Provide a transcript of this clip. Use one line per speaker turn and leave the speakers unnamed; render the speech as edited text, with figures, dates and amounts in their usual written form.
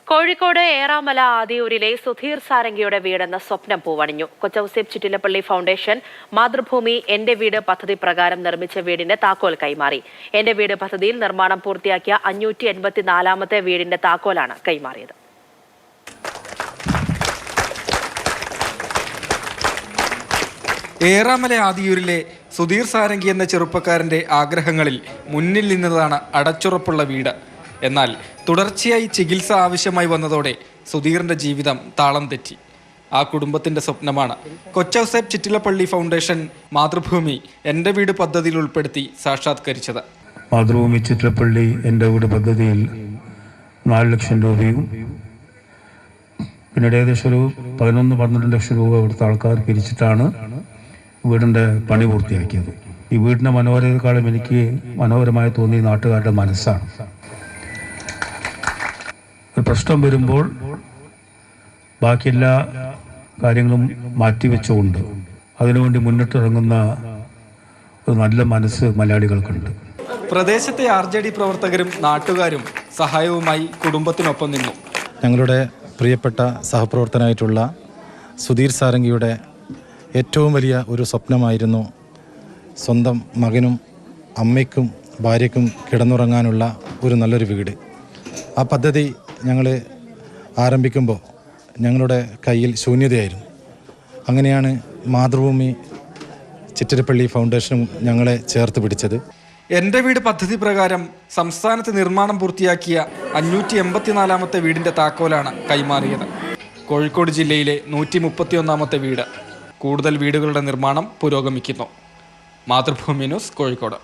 കോഴിക്കോട് ഏറാമല ആദിയൂരിലെ സുധീർ സാരംഗിയുടെ വീടെന്ന സ്വപ്നം പൂവണിഞ്ഞു. കൊച്ചൌസേപ്പ് ചിറ്റിലപ്പള്ളി ഫൗണ്ടേഷൻ മാതൃഭൂമി എന്റെ വീട് പദ്ധതി പ്രകാരം നിർമ്മിച്ച വീടിന്റെ താക്കോൽ കൈമാറി. എന്റെ വീട് പദ്ധതിയിൽ നിർമ്മാണം പൂർത്തിയാക്കിയ 584ാമത്തെ വീടിന്റെ താക്കോലാണ് കൈമാറിയത്.
ഏറാമല ആദിയൂരിലെ സുധീർ സാരംഗി എന്ന ചെറുപ്പക്കാരന്റെ ആഗ്രഹങ്ങളിൽ മുന്നിൽ നിന്നതാണ് അടച്ചുറപ്പുള്ള വീട്. എന്നാൽ തുടർച്ചയായി ചികിത്സ ആവശ്യമായി വന്നതോടെ സുധീറിന്റെ ജീവിതം താളം തെറ്റി. ആ കുടുംബത്തിന്റെ സ്വപ്നമാണ് കൊച്ചൌസേപ്പ് ചിറ്റിലപ്പള്ളി ഫൗണ്ടേഷൻ മാതൃഭൂമി എൻ്റെ വീട് പദ്ധതിയിൽ ഉൾപ്പെടുത്തി സാക്ഷാത്കരിച്ചത്.
മാതൃഭൂമി ചിറ്റിലപ്പള്ളി എൻ്റെ വീട് പദ്ധതിയിൽ 4 ലക്ഷം രൂപയും പിന്നീട് ഏകദേശം ഒരു 11-12 ലക്ഷം രൂപ ഇവിടുത്തെ ആൾക്കാർ പിരിച്ചിട്ടാണ് വീടിൻ്റെ പണി പൂർത്തിയാക്കിയത്. ഈ വീടിൻ്റെ മനോഹരതയെക്കാളും എനിക്ക് മനോഹരമായി തോന്നിയ നാട്ടുകാരുടെ മനസ്സാണ്. ഒരു പ്രശ്നം വരുമ്പോൾ ബാക്കി എല്ലാ കാര്യങ്ങളും മാറ്റിവെച്ചുകൊണ്ട് അതിനുവേണ്ടി മുന്നിട്ടിറങ്ങുന്ന ഒരു നല്ല മനസ്സ് മലയാളികൾക്കുണ്ട്.
പ്രദേശത്തെ RJD പ്രവർത്തകരും നാട്ടുകാരും സഹായവുമായി കുടുംബത്തിനൊപ്പം നിന്നു.
ഞങ്ങളുടെ പ്രിയപ്പെട്ട സഹപ്രവർത്തനായിട്ടുള്ള സുധീർ സാരംഗിയുടെ ഏറ്റവും വലിയ ഒരു സ്വപ്നമായിരുന്നു സ്വന്തം മകനും അമ്മയ്ക്കും ഭാര്യയ്ക്കും കിടന്നുറങ്ങാനുള്ള ഒരു നല്ലൊരു വീട്. ആ പദ്ധതി ഞങ്ങൾ ആരംഭിക്കുമ്പോൾ ഞങ്ങളുടെ കയ്യിൽ ശൂന്യതയായിരുന്നു. അങ്ങനെയാണ് മാതൃഭൂമി ചിറ്റിലപ്പള്ളി ഫൗണ്ടേഷനും ഞങ്ങളെ ചേർത്ത് പിടിച്ചത്.
എൻ്റെ വീട് പദ്ധതി പ്രകാരം സംസ്ഥാനത്ത് നിർമ്മാണം പൂർത്തിയാക്കിയ 584ാമത്തെ വീടിൻ്റെ താക്കോലാണ് കൈമാറിയത്. കോഴിക്കോട് ജില്ലയിലെ 131ാമത്തെ വീട്. കൂടുതൽ വീടുകളുടെ നിർമ്മാണം പുരോഗമിക്കുന്നു. മാതൃഭൂമി ന്യൂസ്, കോഴിക്കോട്.